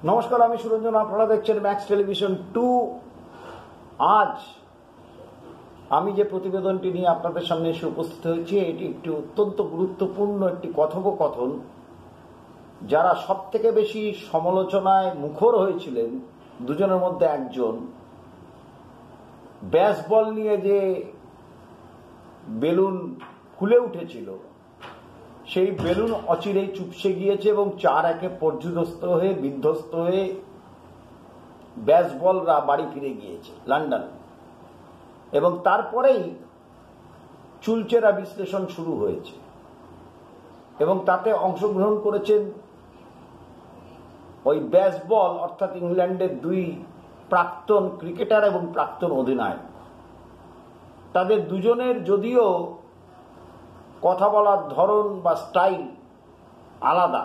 নমস্কার, আমি সুরঞ্জন, আপনারা দেখছেন ম্যাক্স টেলিভিশন 2। আজ আমি যে প্রতিবেদনটি নিয়ে আপনাদের সামনে এসে উপস্থিত হয়েছি, এটি একটি অত্যন্ত গুরুত্বপূর্ণ একটি কথোপকথন। যারা সব থেকে বেশি সমালোচনায় মুখর হয়েছিলেন, দুজনের মধ্যে একজন ব্যাসবল নিয়ে যে বেলুন ফুলে উঠেছিল, সেই বেলুন অচিরেই চুপসে গিয়েছে এবং 4-1 পর্যুদস্ত হয়ে বিধ্বস্ত হয়ে ব্যাসবলরা বাড়ি ফিরে গিয়েছে লন্ডন। এবং তারপরেই চুলচেরা বিশ্লেষণ শুরু হয়েছে এবং তাতে অংশগ্রহণ করেছেন ওই ব্যাসবল অর্থাৎ ইংল্যান্ডের 2 প্রাক্তন ক্রিকেটার এবং প্রাক্তন অধিনায়ক। তাদের দুজনের যদিও কথা বলার ধরন বা স্টাইল আলাদা,